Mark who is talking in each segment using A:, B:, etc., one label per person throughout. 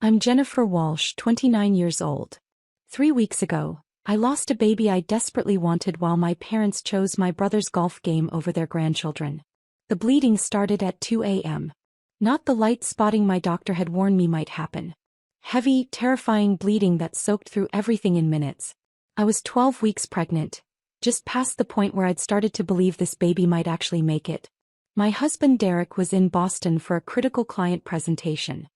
A: I'm Jennifer Walsh, 29 years old. 3 weeks ago, I lost a baby I desperately wanted while my parents chose my brother's golf game over their grandchildren. The bleeding started at 2 a.m. Not the light spotting my doctor had warned me might happen. Heavy, terrifying bleeding that soaked through everything in minutes. I was 12 weeks pregnant, just past the point where I'd started to believe this baby might actually make it. My husband Derek was in Boston for a critical client presentation.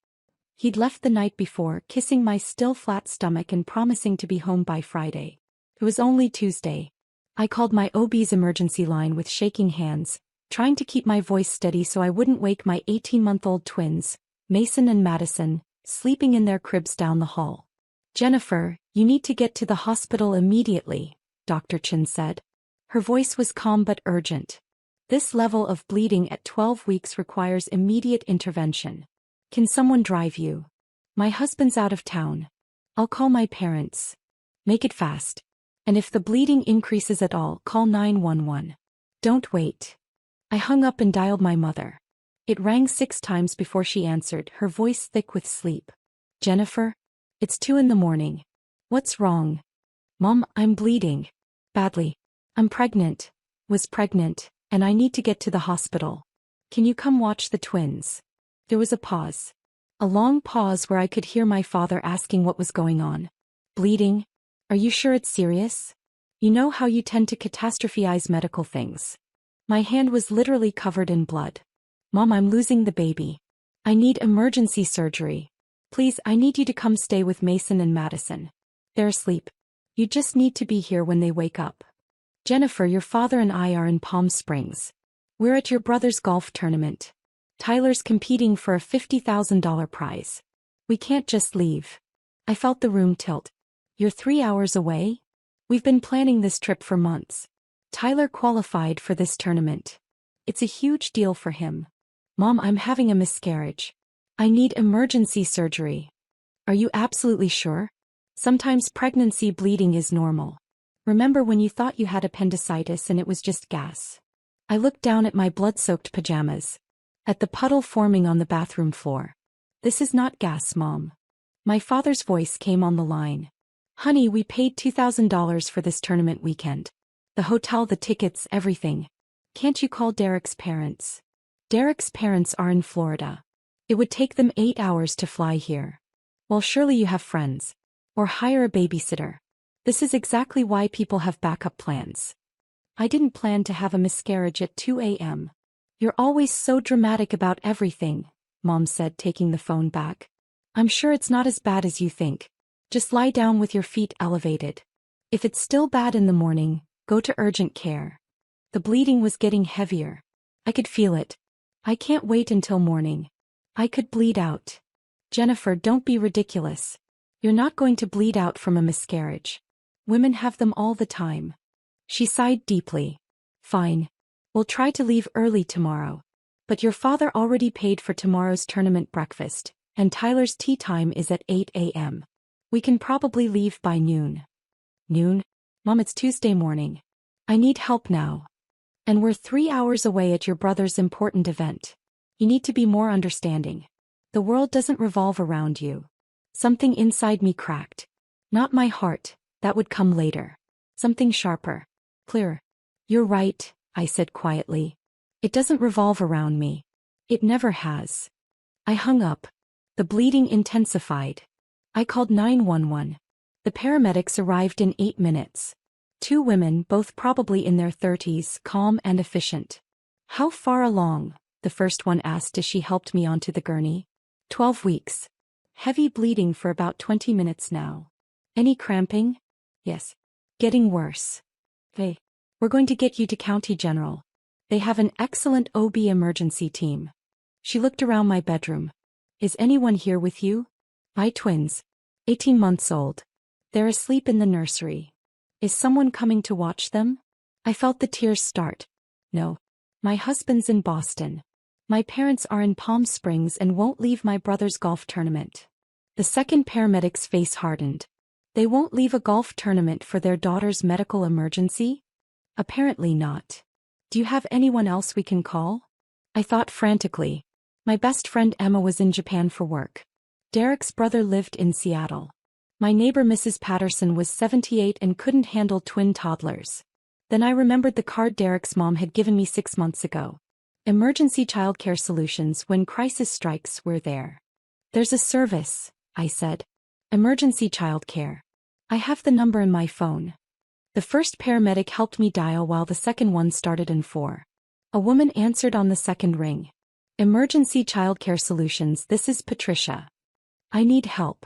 A: He'd left the night before, kissing my still flat stomach and promising to be home by Friday. It was only Tuesday. I called my OB's emergency line with shaking hands, trying to keep my voice steady so I wouldn't wake my 18-month-old twins, Mason and Madison, sleeping in their cribs down the hall. "Jennifer, you need to get to the hospital immediately," Dr. Chin said. Her voice was calm but urgent. "This level of bleeding at 12 weeks requires immediate intervention. Can someone drive you? My husband's out of town. I'll call my parents. Make it fast. And if the bleeding increases at all, call 911. Don't wait." I hung up and dialed my mother. It rang 6 times before she answered, her voice thick with sleep. "Jennifer? It's 2 in the morning. What's wrong?" "Mom, I'm bleeding. Badly. I'm pregnant. Was pregnant, and I need to get to the hospital. Can you come watch the twins?" There was a pause. A long pause where I could hear my father asking what was going on. "Bleeding? Are you sure it's serious? You know how you tend to catastrophize medical things." My hand was literally covered in blood. "Mom, I'm losing the baby. I need emergency surgery. Please, I need you to come stay with Mason and Madison. They're asleep. You just need to be here when they wake up. Jennifer, your father and I are in Palm Springs. We're at your brother's golf tournament. Tyler's competing for a $50,000 prize. We can't just leave." I felt the room tilt. "You're 3 hours away? We've been planning this trip for months. Tyler qualified for this tournament. It's a huge deal for him. Mom, I'm having a miscarriage. I need emergency surgery." "Are you absolutely sure? Sometimes pregnancy bleeding is normal. Remember when you thought you had appendicitis and it was just gas?" I looked down at my blood-soaked pajamas. At the puddle forming on the bathroom floor. "This is not gas, Mom." My father's voice came on the line. "Honey, we paid $2,000 for this tournament weekend. The hotel, the tickets, everything. Can't you call Derek's parents?" "Derek's parents are in Florida. It would take them 8 hours to fly here." "Well, surely you have friends. Or hire a babysitter. This is exactly why people have backup plans." "I didn't plan to have a miscarriage at 2 a.m. "You're always so dramatic about everything," Mom said, taking the phone back. "I'm sure it's not as bad as you think. Just lie down with your feet elevated. If it's still bad in the morning, go to urgent care." The bleeding was getting heavier. I could feel it. "I can't wait until morning. I could bleed out." "Jennifer, don't be ridiculous. You're not going to bleed out from a miscarriage. Women have them all the time." She sighed deeply. "Fine. We'll try to leave early tomorrow. But your father already paid for tomorrow's tournament breakfast, and Tyler's tea time is at 8 a.m. We can probably leave by noon." "Noon? Mom, it's Tuesday morning. I need help now. And we're 3 hours away at your brother's important event. You need to be more understanding. The world doesn't revolve around you." Something inside me cracked. Not my heart, that would come later. Something sharper. Clearer. "You're right," I said quietly. "It doesn't revolve around me. It never has." I hung up. The bleeding intensified. I called 911. The paramedics arrived in 8 minutes. 2 women, both probably in their 30s, calm and efficient. "How far along?" the first one asked as she helped me onto the gurney. 12 weeks. Heavy bleeding for about 20 minutes now. "Any cramping?" "Yes. Getting worse." "Hey. We're going to get you to County General. They have an excellent OB emergency team." She looked around my bedroom. "Is anyone here with you?" "My twins. 18 months old. They're asleep in the nursery." "Is someone coming to watch them?" I felt the tears start. "No. My husband's in Boston. My parents are in Palm Springs and won't leave my brother's golf tournament." The second paramedic's face hardened. "They won't leave a golf tournament for their daughter's medical emergency?" "Apparently not. Do you have anyone else we can call?" I thought frantically. My best friend Emma was in Japan for work. Derek's brother lived in Seattle. My neighbor Mrs. Patterson was 78 and couldn't handle twin toddlers. Then I remembered the card Derek's mom had given me 6 months ago. Emergency childcare solutions. When crisis strikes, we're there. There's a service, I said. Emergency childcare. I have the number in my phone. The first paramedic helped me dial while the second one started in 4. A woman answered on the second ring. Emergency childcare solutions. This is Patricia. I need help.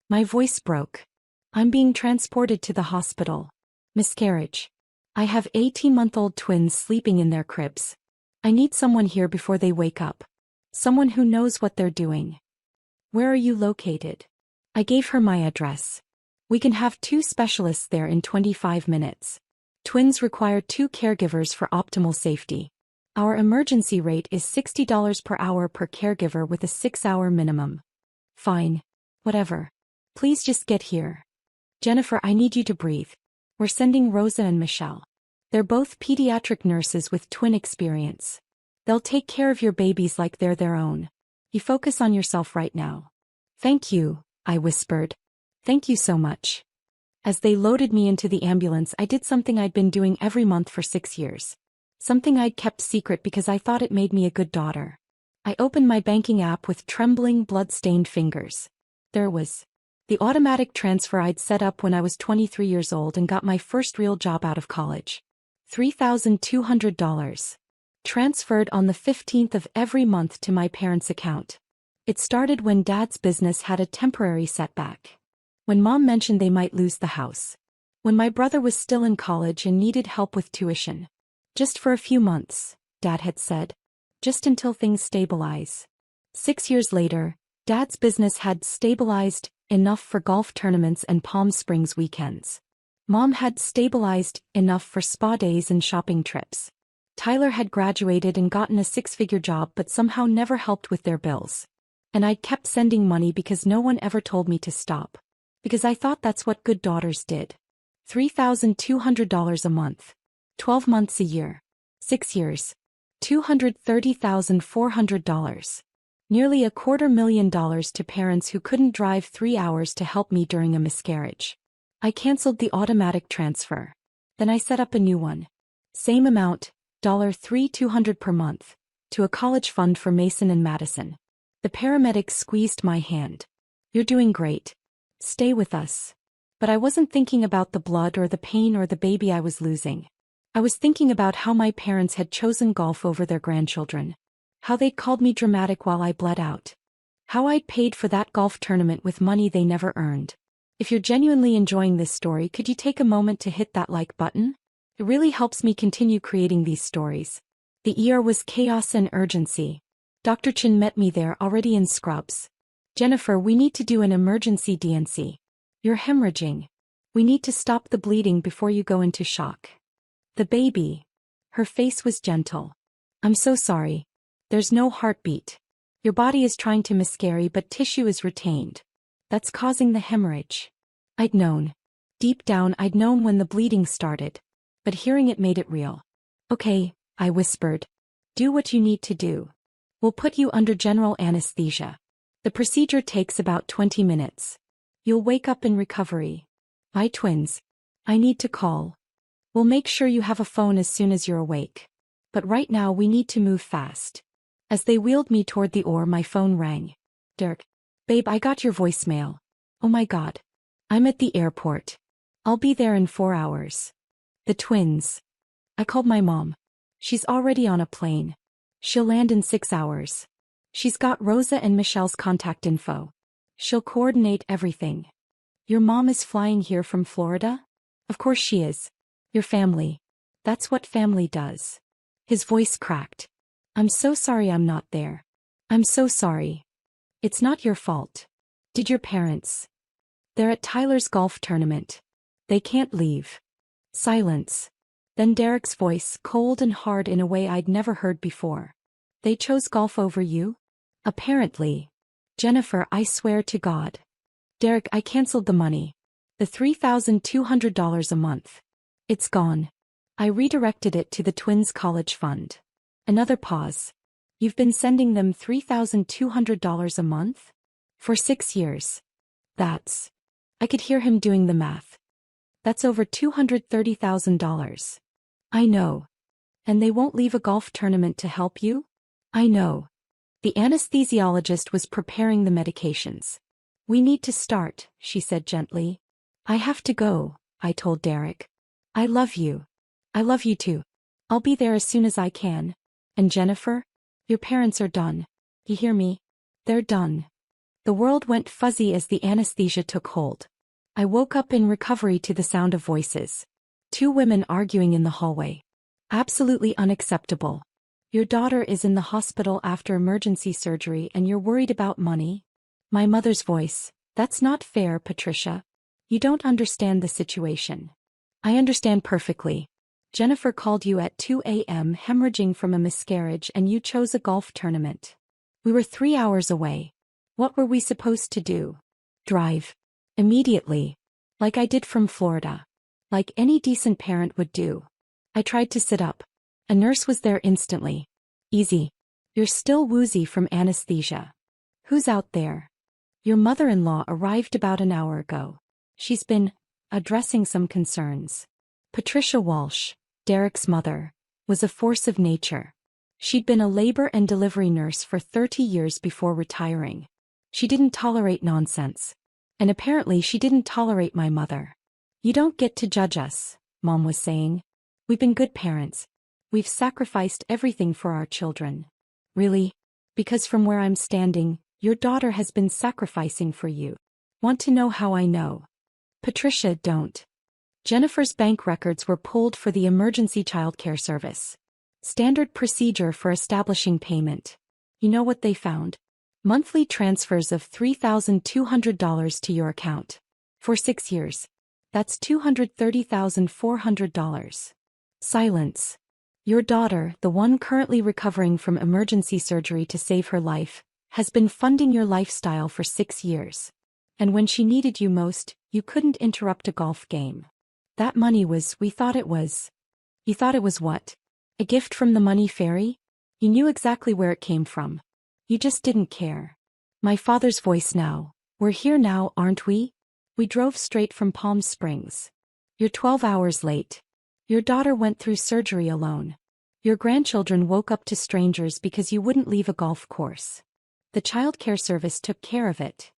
A: My voice broke. I'm being transported to the hospital. Miscarriage. I have 18-month-old twins sleeping in their cribs. I need someone here before they wake up. Someone who knows what they're doing. Where are you located? I gave her my address. We can have 2 specialists there in 25 minutes. Twins require 2 caregivers for optimal safety. Our emergency rate is $60 per hour per caregiver with a 6-hour minimum. Fine. Whatever. Please just get here. Jennifer, I need you to breathe. We're sending Rosa and Michelle. They're both pediatric nurses with twin experience. They'll take care of your babies like they're their own. You focus on yourself right now. Thank you, I whispered. Thank you so much. As they loaded me into the ambulance, I did something I'd been doing every month for 6 years. Something I'd kept secret because I thought it made me a good daughter. I opened my banking app with trembling, blood-stained fingers. There was the automatic transfer I'd set up when I was 23 years old and got my first real job out of college. $3,200. Transferred on the 15th of every month to my parents' account. It started when Dad's business had a temporary setback. When Mom mentioned they might lose the house. When my brother was still in college and needed help with tuition. Just for a few months, Dad had said. Just until things stabilize. 6 years later, Dad's business had stabilized enough for golf tournaments and Palm Springs weekends. Mom had stabilized enough for spa days and shopping trips. Tyler had graduated and gotten a 6-figure job but somehow never helped with their bills. And I kept sending money because no one ever told me to stop. Because I thought that's what good daughters did. $3,200 a month. 12 months a year. 6 years. $230,400. Nearly $250,000 to parents who couldn't drive 3 hours to help me during a miscarriage. I canceled the automatic transfer. Then I set up a new one. Same amount, $3,200 per month, to a college fund for Mason and Madison. The paramedic squeezed my hand. You're doing great. Stay with us. But I wasn't thinking about the blood or the pain or the baby I was losing. I was thinking about how my parents had chosen golf over their grandchildren. How they'd called me dramatic while I bled out. How I'd paid for that golf tournament with money they never earned. If you're genuinely enjoying this story, could you take a moment to hit that like button? It really helps me continue creating these stories. The ER was chaos and urgency. Dr. Chin met me there already in scrubs. Jennifer, we need to do an emergency DNC. You're hemorrhaging. We need to stop the bleeding before you go into shock. The baby. Her face was gentle. I'm so sorry. There's no heartbeat. Your body is trying to miscarry but tissue is retained. That's causing the hemorrhage. I'd known. Deep down I'd known when the bleeding started. But hearing it made it real. Okay, I whispered. Do what you need to do. We'll put you under general anesthesia. The procedure takes about 20 minutes. You'll wake up in recovery. Bye twins. I need to call. We'll make sure you have a phone as soon as you're awake. But right now we need to move fast. As they wheeled me toward the OR, my phone rang. Dirk. Babe, I got your voicemail. Oh my God. I'm at the airport. I'll be there in 4 hours. The twins. I called my mom. She's already on a plane. She'll land in 6 hours. She's got Rosa and Michelle's contact info. She'll coordinate everything. Your mom is flying here from Florida? Of course she is. Your family. That's what family does. His voice cracked. I'm so sorry I'm not there. I'm so sorry. It's not your fault. Did your parents? They're at Tyler's golf tournament. They can't leave. Silence. Then Derek's voice, cold and hard in a way I'd never heard before. They chose golf over you? Apparently. Jennifer, I swear to God. Derek, I canceled the money. The $3,200 a month. It's gone. I redirected it to the twins' college fund. Another pause. You've been sending them $3,200 a month? For 6 years. That's. I could hear him doing the math. That's over $230,000. I know. And they won't leave a golf tournament to help you? I know. The anesthesiologist was preparing the medications. We need to start, she said gently. I have to go, I told Derek. I love you. I love you too. I'll be there as soon as I can. And Jennifer? Your parents are done. You hear me? They're done. The world went fuzzy as the anesthesia took hold. I woke up in recovery to the sound of voices. 2 women arguing in the hallway. Absolutely unacceptable. Your daughter is in the hospital after emergency surgery and you're worried about money? My mother's voice. That's not fair, Patricia. You don't understand the situation. I understand perfectly. Jennifer called you at 2 a.m. hemorrhaging from a miscarriage and you chose a golf tournament. We were 3 hours away. What were we supposed to do? Drive. Immediately. Like I did from Florida. Like any decent parent would do. I tried to sit up. A nurse was there instantly. Easy. You're still woozy from anesthesia. Who's out there? Your mother-in-law arrived about an hour ago. She's been addressing some concerns. Patricia Walsh, Derek's mother, was a force of nature. She'd been a labor and delivery nurse for 30 years before retiring. She didn't tolerate nonsense. And apparently she didn't tolerate my mother. You don't get to judge us, Mom was saying. We've been good parents. We've sacrificed everything for our children. Really? Because from where I'm standing, your daughter has been sacrificing for you. Want to know how I know? Patricia, don't. Jennifer's bank records were pulled for the emergency childcare service. Standard procedure for establishing payment. You know what they found? Monthly transfers of $3,200 to your account. For 6 years. That's $230,400. Silence. Your daughter, the one currently recovering from emergency surgery to save her life, has been funding your lifestyle for 6 years. And when she needed you most, you couldn't interrupt a golf game. That money was, we thought it was. You thought it was what? A gift from the money fairy? You knew exactly where it came from. You just didn't care. My father's voice now. We're here now, aren't we? We drove straight from Palm Springs. You're 12 hours late. Your daughter went through surgery alone. Your grandchildren woke up to strangers because you wouldn't leave a golf course. The childcare service took care of it.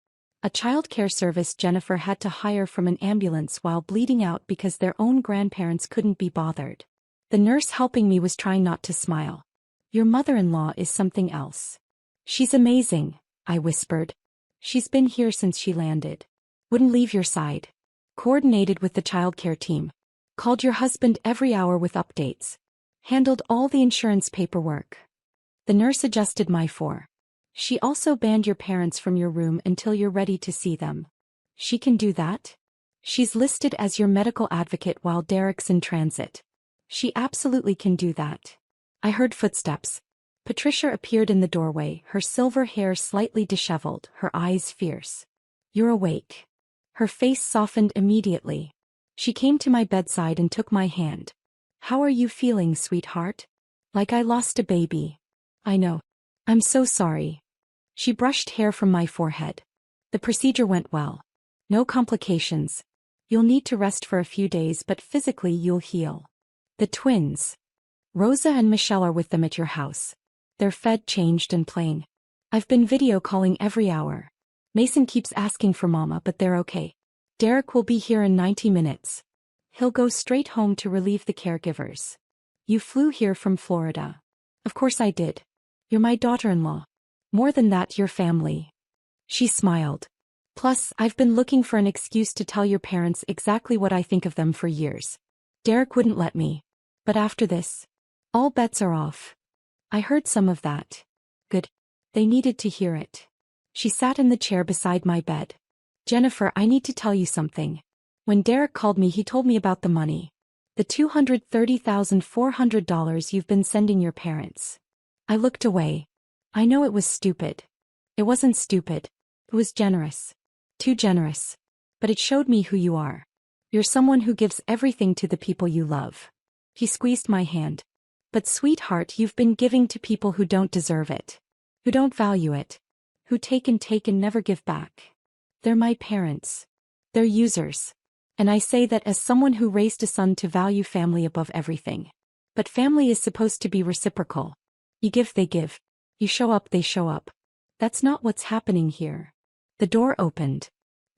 A: A childcare service Jennifer had to hire from an ambulance while bleeding out because their own grandparents couldn't be bothered. The nurse helping me was trying not to smile. Your mother-in-law is something else. She's amazing, I whispered. She's been here since she landed. Wouldn't leave your side. Coordinated with the childcare team. Called your husband every hour with updates. Handled all the insurance paperwork. The nurse adjusted my fore. She also banned your parents from your room until you're ready to see them. She can do that? She's listed as your medical advocate while Derek's in transit. She absolutely can do that. I heard footsteps. Patricia appeared in the doorway, her silver hair slightly disheveled, her eyes fierce. You're awake. Her face softened immediately. She came to my bedside and took my hand. How are you feeling, sweetheart? Like I lost a baby. I know. I'm so sorry. She brushed hair from my forehead. The procedure went well. No complications. You'll need to rest for a few days, but physically you'll heal. The twins. Rosa and Michelle are with them at your house. They're fed, changed and playing. I've been video calling every hour. Mason keeps asking for Mama, but they're okay. Derek will be here in 90 minutes. He'll go straight home to relieve the caregivers. You flew here from Florida. Of course I did. You're my daughter-in-law. More than that, your family. She smiled. Plus, I've been looking for an excuse to tell your parents exactly what I think of them for years. Derek wouldn't let me. But after this, all bets are off. I heard some of that. Good. They needed to hear it. She sat in the chair beside my bed. Jennifer, I need to tell you something. When Derek called me, he told me about the money. The $230,400 you've been sending your parents. I looked away. I know it was stupid. It wasn't stupid. It was generous. Too generous. But it showed me who you are. You're someone who gives everything to the people you love. He squeezed my hand. But sweetheart, you've been giving to people who don't deserve it. Who don't value it. who take and never give back. They're my parents. They're users. And I say that as someone who raised a son to value family above everything. But family is supposed to be reciprocal. You give, they give. You show up, they show up. That's not what's happening here. The door opened.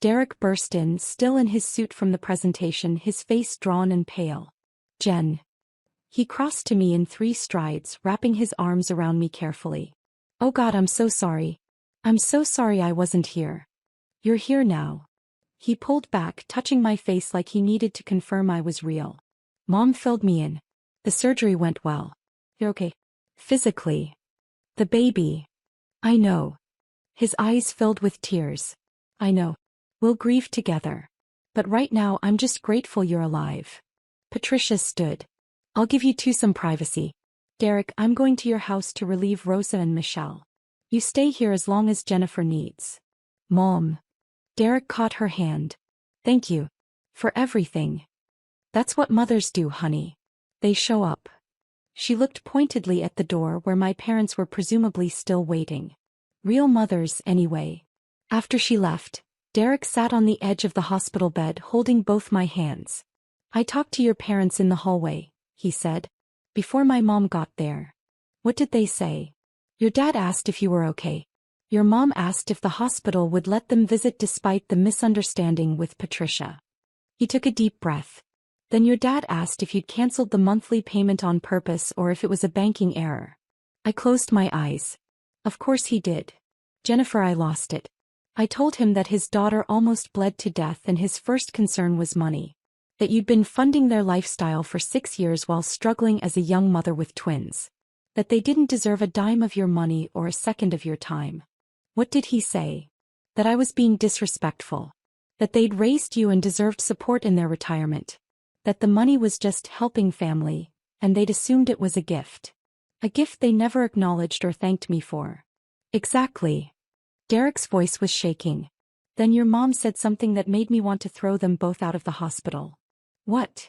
A: Derek burst in, still in his suit from the presentation, his face drawn and pale. Jen. He crossed to me in 3 strides, wrapping his arms around me carefully. Oh God, I'm so sorry. I'm so sorry I wasn't here. You're here now. He pulled back, touching my face like he needed to confirm I was real. Mom filled me in. The surgery went well. You're okay. Physically. The baby. I know. His eyes filled with tears. I know. We'll grieve together. But right now I'm just grateful you're alive. Patricia stood. I'll give you two some privacy. Derek, I'm going to your house to relieve Rosa and Michelle. You stay here as long as Jennifer needs. Mom. Derek caught her hand. Thank you. For everything. That's what mothers do, honey. They show up. She looked pointedly at the door where my parents were presumably still waiting. Real mothers, anyway. After she left, Derek sat on the edge of the hospital bed holding both my hands. I talked to your parents in the hallway, he said. Before my mom got there. What did they say? Your dad asked if you were okay. Your mom asked if the hospital would let them visit despite the misunderstanding with Patricia. He took a deep breath. Then your dad asked if you'd canceled the monthly payment on purpose or if it was a banking error. I closed my eyes. Of course he did. Jennifer, I lost it. I told him that his daughter almost bled to death and his first concern was money. That you'd been funding their lifestyle for 6 years while struggling as a young mother with twins. That they didn't deserve a dime of your money or a second of your time. What did he say? That I was being disrespectful. That they'd raised you and deserved support in their retirement. That the money was just helping family, and they'd assumed it was a gift. A gift they never acknowledged or thanked me for. Exactly. Derek's voice was shaking. Then your mom said something that made me want to throw them both out of the hospital. What?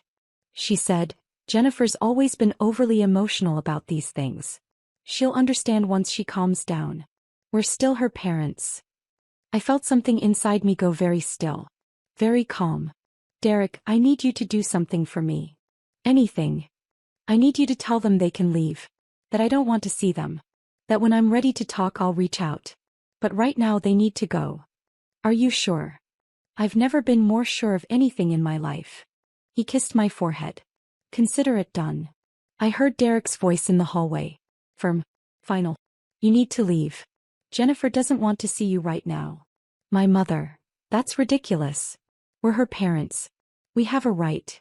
A: She said, Jennifer's always been overly emotional about these things. She'll understand once she calms down. We're still her parents. I felt something inside me go very still. Very calm. Derek, I need you to do something for me. Anything. I need you to tell them they can leave. That I don't want to see them. That when I'm ready to talk I'll reach out. But right now they need to go. Are you sure? I've never been more sure of anything in my life. He kissed my forehead. Consider it done. I heard Derek's voice in the hallway. Firm. Final. You need to leave. Jennifer doesn't want to see you right now. My mother. That's ridiculous. We're her parents. We have a right.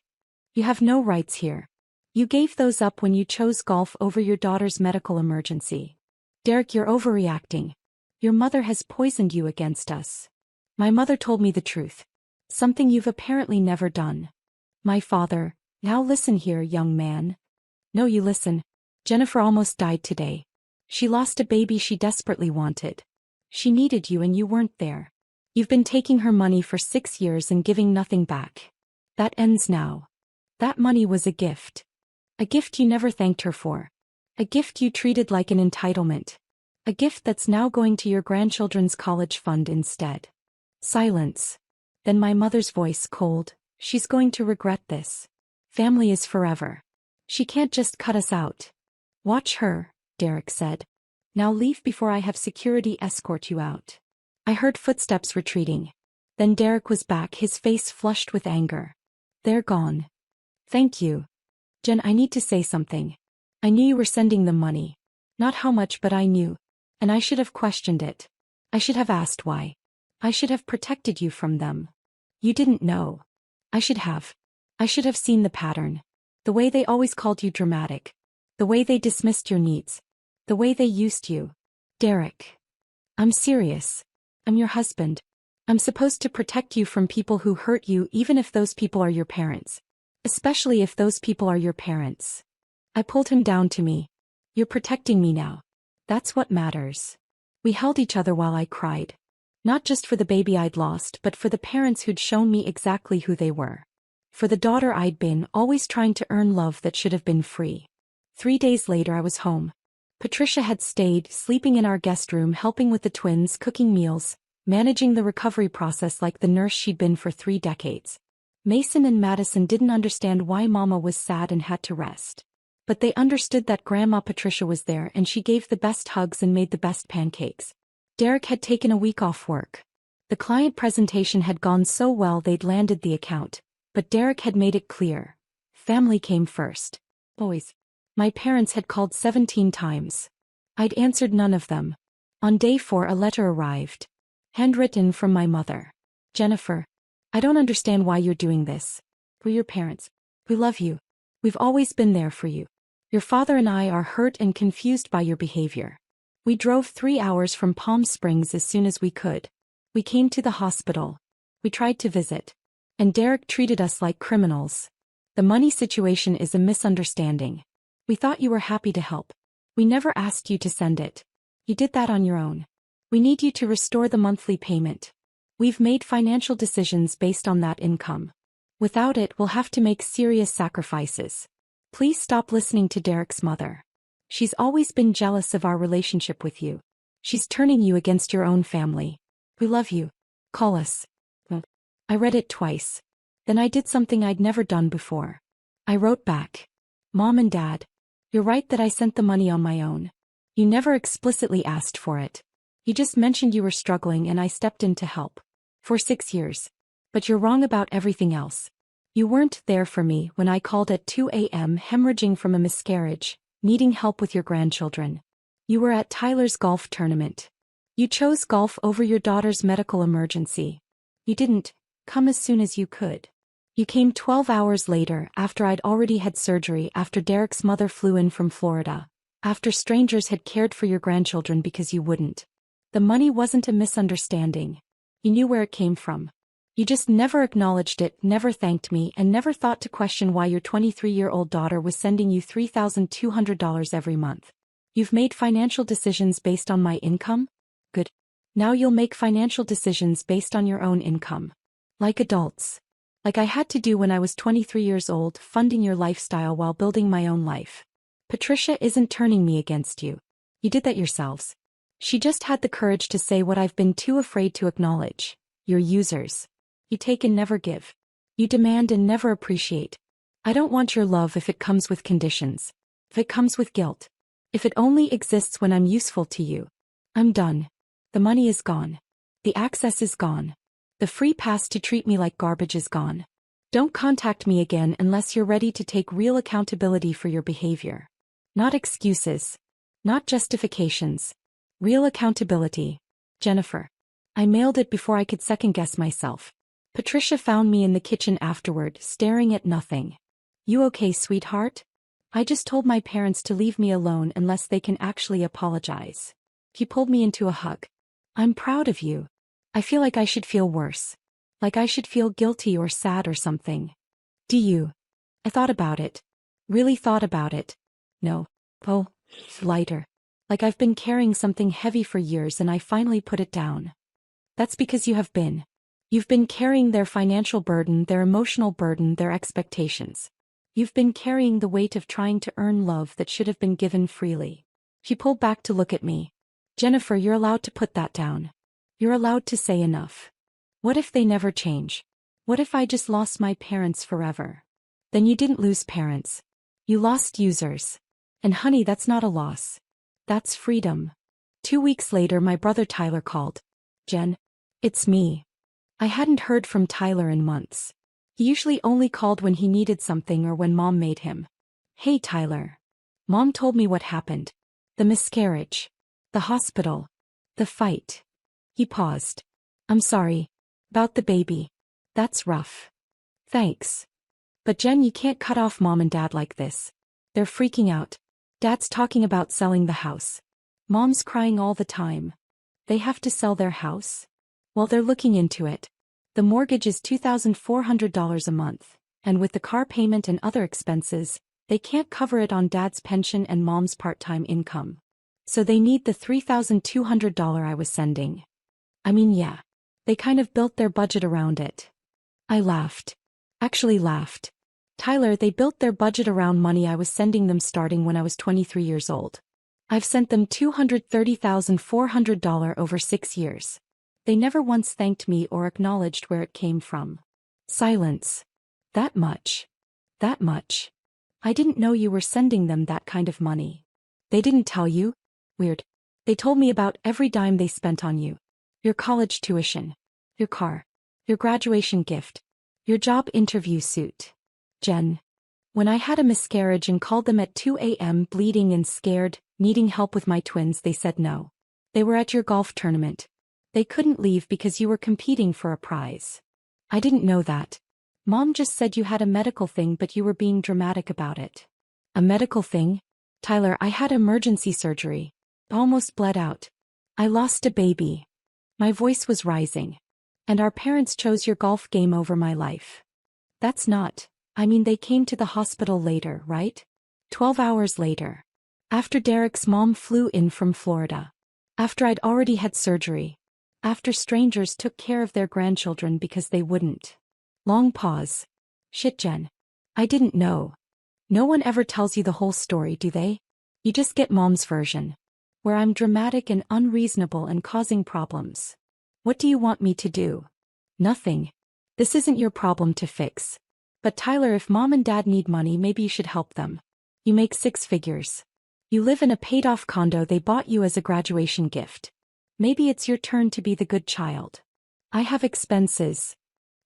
A: You have no rights here. You gave those up when you chose golf over your daughter's medical emergency. Derek, you're overreacting. Your mother has poisoned you against us. My mother told me the truth. Something you've apparently never done. My father. Now listen here, young man. No, you listen. Jennifer almost died today. She lost a baby she desperately wanted. She needed you and you weren't there. You've been taking her money for 6 years and giving nothing back. That ends now. That money was a gift. A gift you never thanked her for. A gift you treated like an entitlement. A gift that's now going to your grandchildren's college fund instead. Silence. Then my mother's voice, cold. She's going to regret this. Family is forever. She can't just cut us out. Watch her, Derek said. Now leave before I have security escort you out. I heard footsteps retreating. Then Derek was back, his face flushed with anger. They're gone. Thank you. Jen, I need to say something. I knew you were sending them money. Not how much, but I knew. And I should have questioned it. I should have asked why. I should have protected you from them. You didn't know. I should have. I should have seen the pattern. The way they always called you dramatic. The way they dismissed your needs. The way they used you. Derek. I'm serious. I'm your husband. I'm supposed to protect you from people who hurt you, even if those people are your parents. Especially if those people are your parents. I pulled him down to me. You're protecting me now. That's what matters. We held each other while I cried. Not just for the baby I'd lost, but for the parents who'd shown me exactly who they were. For the daughter I'd been, always trying to earn love that should have been free. 3 days later I was home. Patricia had stayed, sleeping in our guest room, helping with the twins, cooking meals, managing the recovery process like the nurse she'd been for 3 decades. Mason and Madison didn't understand why Mama was sad and had to rest. But they understood that Grandma Patricia was there and she gave the best hugs and made the best pancakes. Derek had taken a week off work. The client presentation had gone so well they'd landed the account, but Derek had made it clear. Family came first. Boys. My parents had called 17 times. I'd answered none of them. On day 4 a letter arrived. Handwritten from my mother. Jennifer. I don't understand why you're doing this. We're your parents. We love you. We've always been there for you. Your father and I are hurt and confused by your behavior. We drove 3 hours from Palm Springs as soon as we could. We came to the hospital. We tried to visit. And Derek treated us like criminals. The money situation is a misunderstanding. We thought you were happy to help. We never asked you to send it. You did that on your own. We need you to restore the monthly payment. We've made financial decisions based on that income. Without it, we'll have to make serious sacrifices. Please stop listening to Derek's mother. She's always been jealous of our relationship with you. She's turning you against your own family. We love you. Call us. I read it twice. Then I did something I'd never done before. I wrote back. Mom and Dad, you're right that I sent the money on my own. You never explicitly asked for it. You just mentioned you were struggling and I stepped in to help. For 6 years. But you're wrong about everything else. You weren't there for me when I called at 2 a.m. hemorrhaging from a miscarriage, needing help with your grandchildren. You were at Tyler's golf tournament. You chose golf over your daughter's medical emergency. You didn't come as soon as you could. You came 12 hours later after I'd already had surgery, after Derek's mother flew in from Florida, after strangers had cared for your grandchildren because you wouldn't. The money wasn't a misunderstanding. You knew where it came from. You just never acknowledged it, never thanked me, and never thought to question why your 23-year-old daughter was sending you $3,200 every month. You've made financial decisions based on my income? Good. Now you'll make financial decisions based on your own income. Like adults. Like I had to do when I was 23 years old, funding your lifestyle while building my own life. Patricia isn't turning me against you. You did that yourselves. She just had the courage to say what I've been too afraid to acknowledge. You're users. You take and never give. You demand and never appreciate. I don't want your love if it comes with conditions. If it comes with guilt. If it only exists when I'm useful to you. I'm done. The money is gone. The access is gone. The free pass to treat me like garbage is gone. Don't contact me again unless you're ready to take real accountability for your behavior. Not excuses. Not justifications. Real accountability. Jennifer. I mailed it before I could second-guess myself. Patricia found me in the kitchen afterward, staring at nothing. You okay, sweetheart? I just told my parents to leave me alone unless they can actually apologize. He pulled me into a hug. I'm proud of you. I feel like I should feel worse. Like I should feel guilty or sad or something. Do you? I thought about it. Really thought about it. No. Oh, lighter. Like I've been carrying something heavy for years and I finally put it down. That's because you have been. You've been carrying their financial burden, their emotional burden, their expectations. You've been carrying the weight of trying to earn love that should have been given freely. She pulled back to look at me. Jennifer, you're allowed to put that down. You're allowed to say enough. What if they never change? What if I just lost my parents forever? Then you didn't lose parents. You lost users. And honey, that's not a loss. That's freedom. 2 weeks later, my brother Tyler called. Jen. It's me. I hadn't heard from Tyler in months. He usually only called when he needed something or when Mom made him. Hey Tyler. Mom told me what happened. The miscarriage. The hospital. The fight. He paused. I'm sorry. About the baby. That's rough. Thanks. But Jen, you can't cut off Mom and Dad like this. They're freaking out. Dad's talking about selling the house. Mom's crying all the time. They have to sell their house? Well, they're looking into it. The mortgage is $2,400 a month, and with the car payment and other expenses, they can't cover it on Dad's pension and Mom's part-time income. So they need the $3,200 I was sending. I mean, yeah. They kind of built their budget around it. I laughed. Actually laughed. Tyler, they built their budget around money I was sending them starting when I was 23 years old. I've sent them $230,400 over 6 years. They never once thanked me or acknowledged where it came from. Silence. That much. That much. I didn't know you were sending them that kind of money. They didn't tell you? Weird. They told me about every dime they spent on you. Your college tuition. Your car. Your graduation gift. Your job interview suit. Jen. When I had a miscarriage and called them at 2 a.m. bleeding and scared, needing help with my twins, they said no. They were at your golf tournament. They couldn't leave because you were competing for a prize. I didn't know that. Mom just said you had a medical thing, but you were being dramatic about it. A medical thing? Tyler, I had emergency surgery. Almost bled out. I lost a baby. My voice was rising. And our parents chose your golf game over my life. That's not, they came to the hospital later, right? 12 hours later. After Derek's mom flew in from Florida. After I'd already had surgery. After strangers took care of their grandchildren because they wouldn't. Long pause. Shit, Jen. I didn't know. No one ever tells you the whole story, do they? You just get mom's version. Where I'm dramatic and unreasonable and causing problems. What do you want me to do? Nothing. This isn't your problem to fix. But Tyler, if mom and dad need money, maybe you should help them. You make 6 figures. You live in a paid-off condo they bought you as a graduation gift. Maybe it's your turn to be the good child. I have expenses.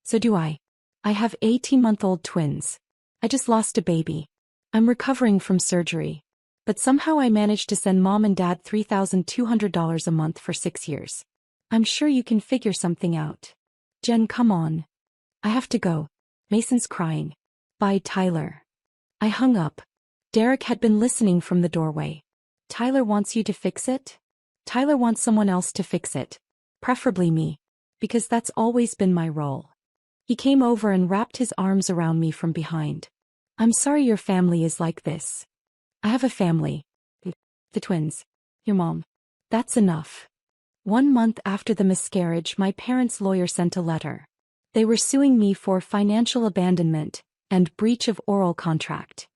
A: So do I. I have 18-month-old twins. I just lost a baby. I'm recovering from surgery. But somehow I managed to send mom and dad $3,200 a month for 6 years. I'm sure you can figure something out. Jen, come on. I have to go. Mason's crying. Bye, Tyler. I hung up. Derek had been listening from the doorway. Tyler wants you to fix it? Tyler wants someone else to fix it. Preferably me. Because that's always been my role. He came over and wrapped his arms around me from behind. I'm sorry your family is like this. I have a family. The twins. Your mom. That's enough. 1 month after the miscarriage, my parents' lawyer sent a letter. They were suing me for financial abandonment and breach of oral contract.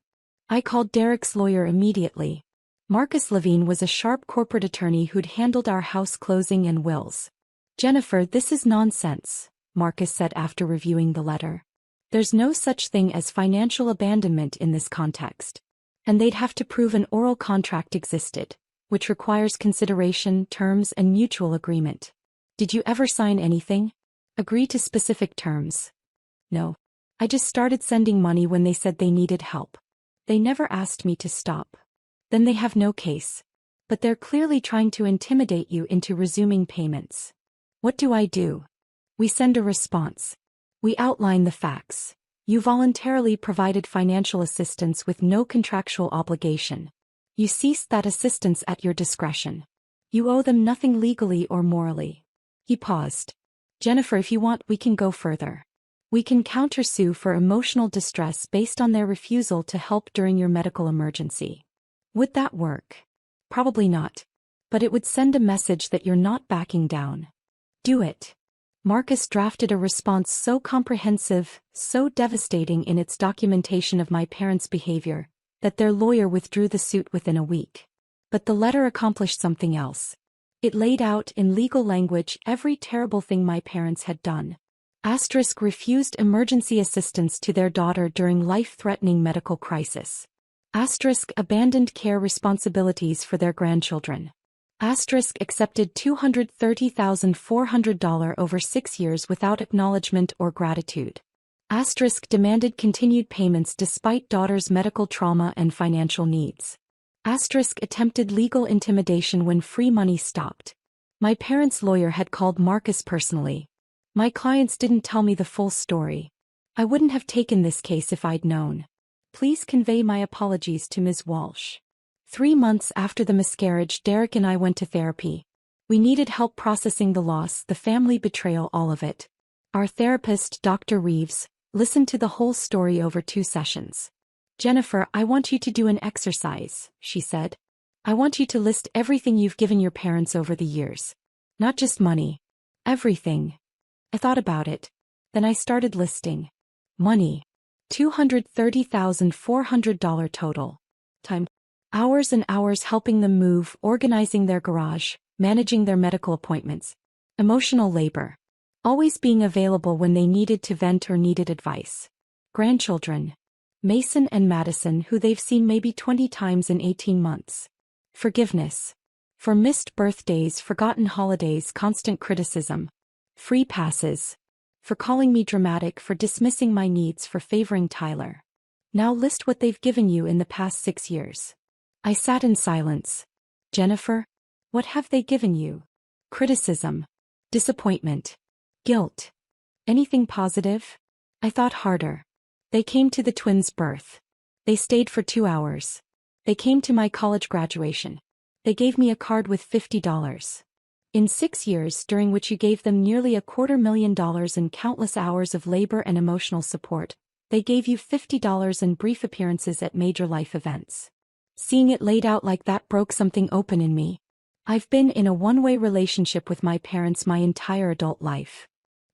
A: I called Derek's lawyer immediately. Marcus Levine was a sharp corporate attorney who'd handled our house closing and wills. Jennifer, this is nonsense, Marcus said after reviewing the letter. There's no such thing as financial abandonment in this context. And they'd have to prove an oral contract existed, which requires consideration, terms, and mutual agreement. Did you ever sign anything? Agree to specific terms? No. I just started sending money when they said they needed help. They never asked me to stop. Then they have no case. But they're clearly trying to intimidate you into resuming payments. What do I do? We send a response. We outline the facts. You voluntarily provided financial assistance with no contractual obligation. You ceased that assistance at your discretion. You owe them nothing legally or morally. He paused. Jennifer, if you want, we can go further. We can countersue for emotional distress based on their refusal to help during your medical emergency. Would that work? Probably not. But it would send a message that you're not backing down. Do it. Marcus drafted a response so comprehensive, so devastating in its documentation of my parents' behavior, that their lawyer withdrew the suit within a week. But the letter accomplished something else. It laid out in legal language every terrible thing my parents had done. Asterisk refused emergency assistance to their daughter during life-threatening medical crisis. Asterisk abandoned care responsibilities for their grandchildren. Asterisk accepted $230,400 over 6 years without acknowledgement or gratitude. Asterisk demanded continued payments despite daughter's medical trauma and financial needs. Asterisk attempted legal intimidation when free money stopped. My parents' lawyer had called Marcus personally. My clients didn't tell me the full story. I wouldn't have taken this case if I'd known. Please convey my apologies to Ms. Walsh. 3 months after the miscarriage, Derek and I went to therapy. We needed help processing the loss, the family betrayal, all of it. Our therapist, Dr. Reeves, listened to the whole story over 2 sessions. Jennifer, I want you to do an exercise, she said. I want you to list everything you've given your parents over the years. Not just money. Everything. I thought about it. Then I started listing. Money. $230,400 total. Time. Hours and hours helping them move, organizing their garage, managing their medical appointments. Emotional labor. Always being available when they needed to vent or needed advice. Grandchildren. Mason and Madison, who they've seen maybe 20 times in 18 months. Forgiveness. For missed birthdays, forgotten holidays, constant criticism. Free passes. For calling me dramatic, for dismissing my needs, for favoring Tyler. Now list what they've given you in the past 6 years. I sat in silence. Jennifer? What have they given you? Criticism. Disappointment. Guilt. Anything positive? I thought harder. They came to the twins' birth. They stayed for 2 hours. They came to my college graduation. They gave me a card with $50. In 6 years, during which you gave them nearly $250,000 and countless hours of labor and emotional support, they gave you $50 in brief appearances at major life events. Seeing it laid out like that broke something open in me. I've been in a one-way relationship with my parents my entire adult life.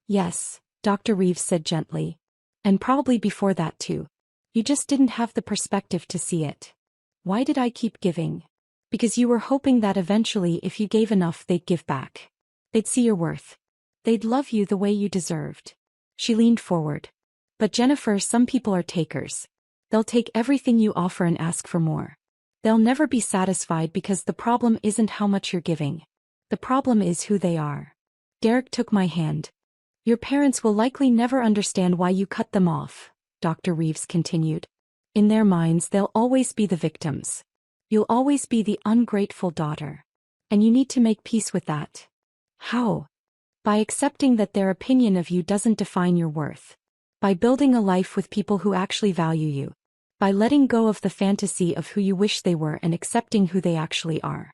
A: Yes, Dr. Reeves said gently. And probably before that too. You just didn't have the perspective to see it. Why did I keep giving? Because you were hoping that eventually if you gave enough they'd give back. They'd see your worth. They'd love you the way you deserved. She leaned forward. But Jennifer, some people are takers. They'll take everything you offer and ask for more. They'll never be satisfied because the problem isn't how much you're giving. The problem is who they are. Derek took my hand. Your parents will likely never understand why you cut them off, Dr. Reeves continued. In their minds they'll always be the victims. You'll always be the ungrateful daughter. And you need to make peace with that. How? By accepting that their opinion of you doesn't define your worth. By building a life with people who actually value you. By letting go of the fantasy of who you wish they were and accepting who they actually are.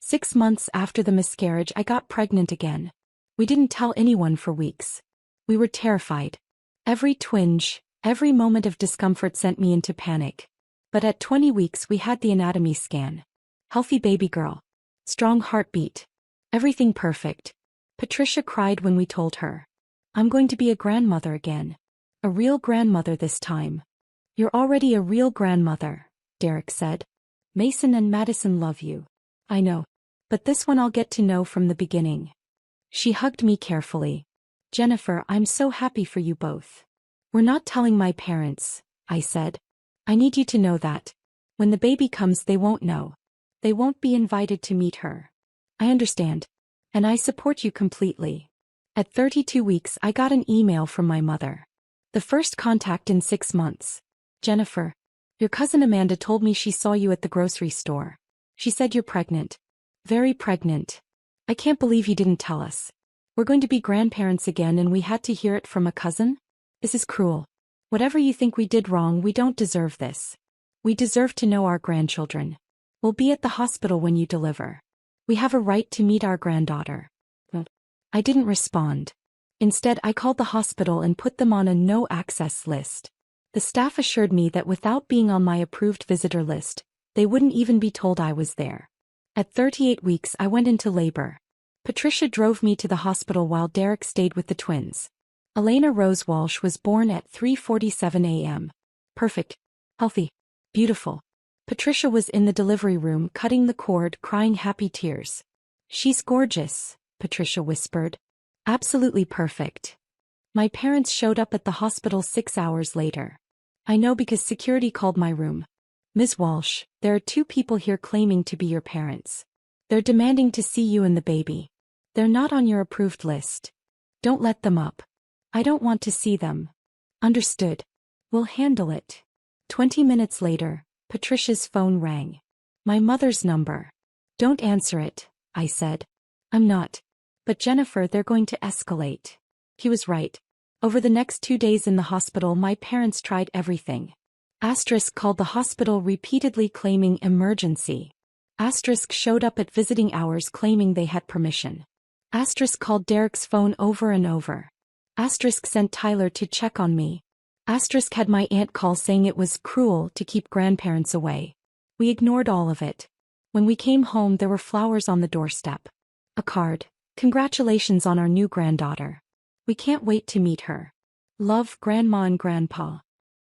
A: 6 months after the miscarriage, I got pregnant again. We didn't tell anyone for weeks. We were terrified. Every twinge, every moment of discomfort sent me into panic. But at 20 weeks we had the anatomy scan. Healthy baby girl. Strong heartbeat. Everything perfect. Patricia cried when we told her. I'm going to be a grandmother again. A real grandmother this time. You're already a real grandmother, Derek said. Mason and Madison love you. I know. But this one I'll get to know from the beginning. She hugged me carefully. Jennifer, I'm so happy for you both. We're not telling my parents, I said. I need you to know that. When the baby comes they won't know. They won't be invited to meet her. I understand. And I support you completely. At 32 weeks I got an email from my mother. The first contact in 6 months. Jennifer, your cousin Amanda told me she saw you at the grocery store. She said you're pregnant. Very pregnant. I can't believe you didn't tell us. We're going to be grandparents again and we had to hear it from a cousin? This is cruel. Whatever you think we did wrong, we don't deserve this. We deserve to know our grandchildren. We'll be at the hospital when you deliver. We have a right to meet our granddaughter. I didn't respond. Instead, I called the hospital and put them on a no-access list. The staff assured me that without being on my approved visitor list, they wouldn't even be told I was there. At 38 weeks, I went into labor. Patricia drove me to the hospital while Derek stayed with the twins. Elena Rose Walsh was born at 3:47 a.m. Perfect. Healthy. Beautiful. Patricia was in the delivery room cutting the cord, crying happy tears. She's gorgeous, Patricia whispered. Absolutely perfect. My parents showed up at the hospital 6 hours later. I know because security called my room. Ms. Walsh, there are 2 people here claiming to be your parents. They're demanding to see you and the baby. They're not on your approved list. Don't let them up. I don't want to see them. Understood. We'll handle it. 20 minutes later, Patricia's phone rang. My mother's number. Don't answer it, I said. I'm not. But Jennifer, they're going to escalate. He was right. Over the next 2 days in the hospital, my parents tried everything. Asterisk called the hospital repeatedly claiming emergency. Asterisk showed up at visiting hours claiming they had permission. Asterisk called Derek's phone over and over. Asterisk sent Tyler to check on me. Asterisk had my aunt call saying it was cruel to keep grandparents away. We ignored all of it. When we came home there were flowers on the doorstep. A card. Congratulations on our new granddaughter. We can't wait to meet her. Love, Grandma and Grandpa.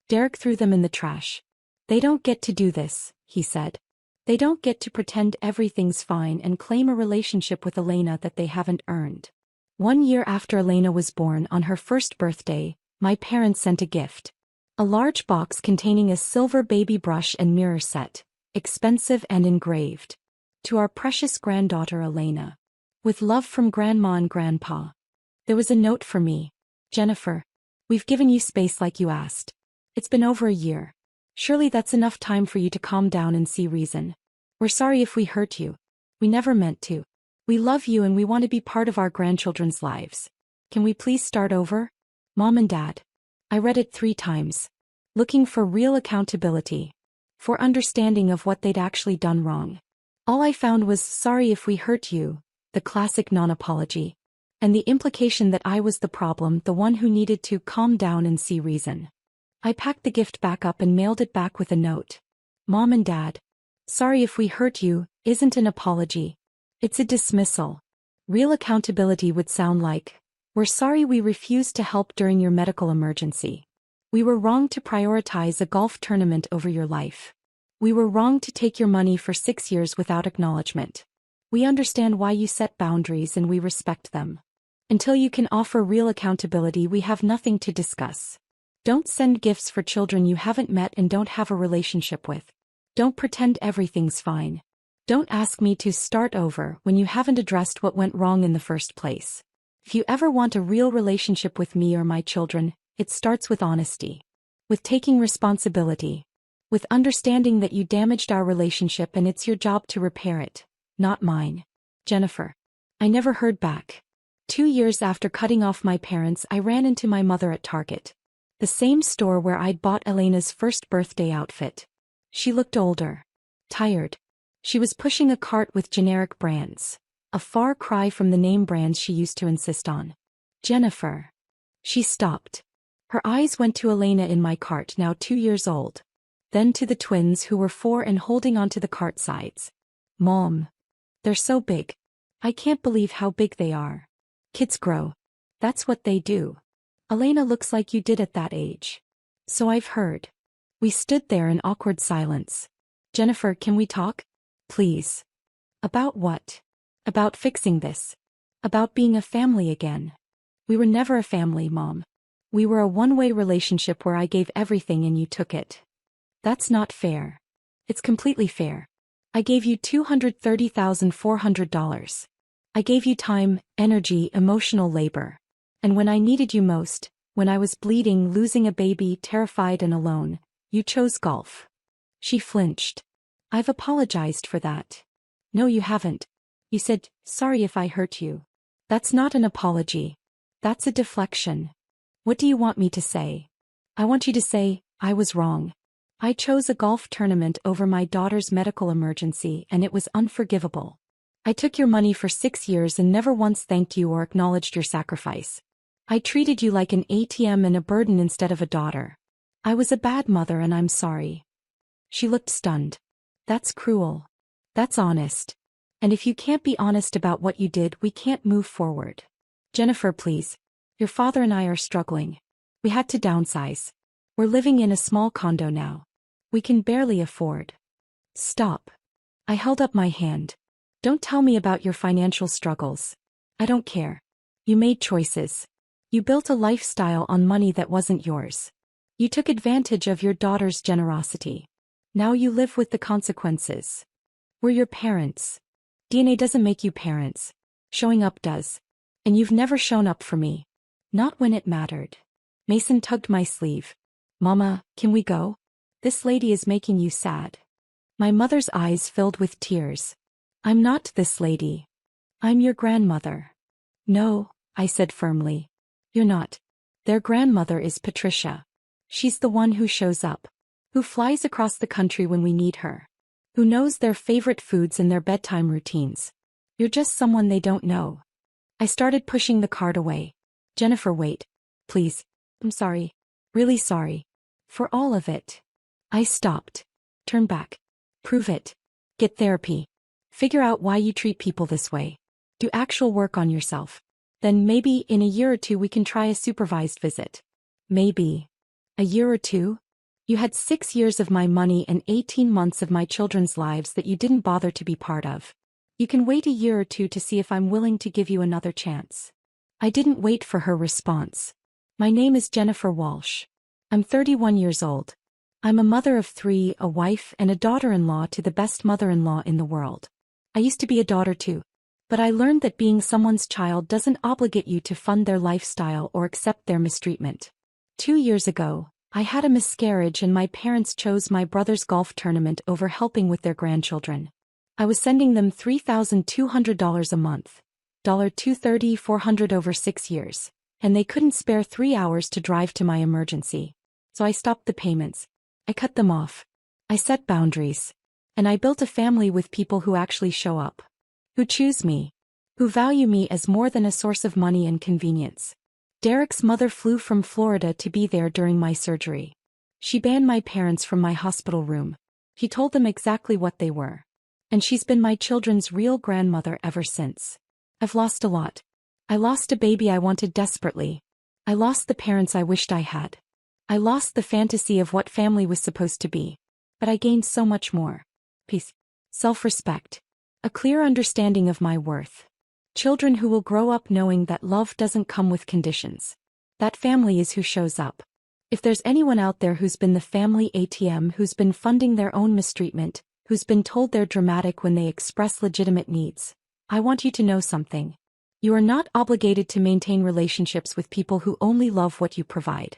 A: Derek threw them in the trash. They don't get to do this, he said. They don't get to pretend everything's fine and claim a relationship with Elena that they haven't earned. 1 year after Elena was born on her first birthday, my parents sent a gift. A large box containing a silver baby brush and mirror set, expensive and engraved. To our precious granddaughter Elena. With love from Grandma and Grandpa. There was a note for me. Jennifer, we've given you space like you asked. It's been over a year. Surely that's enough time for you to calm down and see reason. We're sorry if we hurt you. We never meant to. We love you and we want to be part of our grandchildren's lives. Can we please start over? Mom and Dad. I read it 3 times. Looking for real accountability. For understanding of what they'd actually done wrong. All I found was sorry if we hurt you, the classic non-apology. And the implication that I was the problem, the one who needed to calm down and see reason. I packed the gift back up and mailed it back with a note. Mom and Dad. Sorry if we hurt you, isn't an apology. It's a dismissal. Real accountability would sound like, we're sorry we refused to help during your medical emergency. We were wrong to prioritize a golf tournament over your life. We were wrong to take your money for 6 years without acknowledgement. We understand why you set boundaries and we respect them. Until you can offer real accountability, we have nothing to discuss. Don't send gifts for children you haven't met and don't have a relationship with. Don't pretend everything's fine. Don't ask me to start over when you haven't addressed what went wrong in the first place. If you ever want a real relationship with me or my children, it starts with honesty. With taking responsibility. With understanding that you damaged our relationship and it's your job to repair it, not mine. Jennifer. I never heard back. 2 years after cutting off my parents, I ran into my mother at Target. The same store where I'd bought Elena's first birthday outfit. She looked older. Tired. She was pushing a cart with generic brands. A far cry from the name brands she used to insist on. Jennifer. She stopped. Her eyes went to Elena in my cart, now 2 years old. Then to the twins who were 4 and holding onto the cart sides. Mom. They're so big. I can't believe how big they are. Kids grow. That's what they do. Elena looks like you did at that age. So I've heard. We stood there in awkward silence. Jennifer, can we talk? Please. About what? About fixing this. About being a family again. We were never a family, Mom. We were a one-way relationship where I gave everything and you took it. That's not fair. It's completely fair. I gave you $230,400. I gave you time, energy, emotional labor. And when I needed you most, when I was bleeding, losing a baby, terrified and alone, you chose golf. She flinched. I've apologized for that. No, you haven't. You said, sorry if I hurt you. That's not an apology. That's a deflection. What do you want me to say? I want you to say, I was wrong. I chose a golf tournament over my daughter's medical emergency and it was unforgivable. I took your money for 6 years and never once thanked you or acknowledged your sacrifice. I treated you like an ATM and a burden instead of a daughter. I was a bad mother and I'm sorry. She looked stunned. That's cruel. That's honest. And if you can't be honest about what you did, we can't move forward. Jennifer, please. Your father and I are struggling. We had to downsize. We're living in a small condo now. We can barely afford. Stop. I held up my hand. Don't tell me about your financial struggles. I don't care. You made choices. You built a lifestyle on money that wasn't yours. You took advantage of your daughter's generosity. Now you live with the consequences. We're your parents. DNA doesn't make you parents. Showing up does. And you've never shown up for me. Not when it mattered. Mason tugged my sleeve. Mama, can we go? This lady is making you sad. My mother's eyes filled with tears. I'm not this lady. I'm your grandmother. No, I said firmly. You're not. Their grandmother is Patricia. She's the one who shows up. Who flies across the country when we need her. Who knows their favorite foods and their bedtime routines. You're just someone they don't know. I started pushing the cart away. Jennifer, wait. Please. I'm sorry. Really sorry. For all of it. I stopped. Turn back. Prove it. Get therapy. Figure out why you treat people this way. Do actual work on yourself. Then maybe in a year or two we can try a supervised visit. Maybe. A year or two? You had 6 years of my money and 18 months of my children's lives that you didn't bother to be part of. You can wait a year or two to see if I'm willing to give you another chance. I didn't wait for her response. My name is Jennifer Walsh. I'm 31 years old. I'm a mother of 3, a wife and a daughter-in-law to the best mother-in-law in the world. I used to be a daughter too. But I learned that being someone's child doesn't obligate you to fund their lifestyle or accept their mistreatment. 2 years ago, I had a miscarriage and my parents chose my brother's golf tournament over helping with their grandchildren. I was sending them $3,200 a month, $230, $400 over 6 years, and they couldn't spare 3 hours to drive to my emergency. So I stopped the payments. I cut them off. I set boundaries. And I built a family with people who actually show up. Who choose me. Who value me as more than a source of money and convenience. Derek's mother flew from Florida to be there during my surgery. She banned my parents from my hospital room. She told them exactly what they were. And she's been my children's real grandmother ever since. I've lost a lot. I lost a baby I wanted desperately. I lost the parents I wished I had. I lost the fantasy of what family was supposed to be. But I gained so much more. Peace. Self-respect. A clear understanding of my worth. Children who will grow up knowing that love doesn't come with conditions. That family is who shows up. If there's anyone out there who's been the family ATM, who's been funding their own mistreatment, who's been told they're dramatic when they express legitimate needs, I want you to know something. You are not obligated to maintain relationships with people who only love what you provide.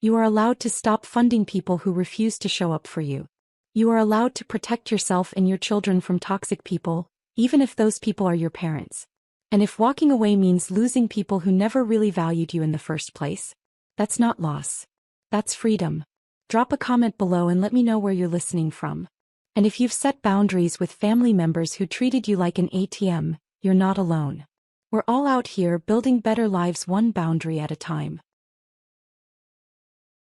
A: You are allowed to stop funding people who refuse to show up for you. You are allowed to protect yourself and your children from toxic people, even if those people are your parents. And if walking away means losing people who never really valued you in the first place, that's not loss. That's freedom. Drop a comment below and let me know where you're listening from. And if you've set boundaries with family members who treated you like an ATM, you're not alone. We're all out here building better lives one boundary at a time.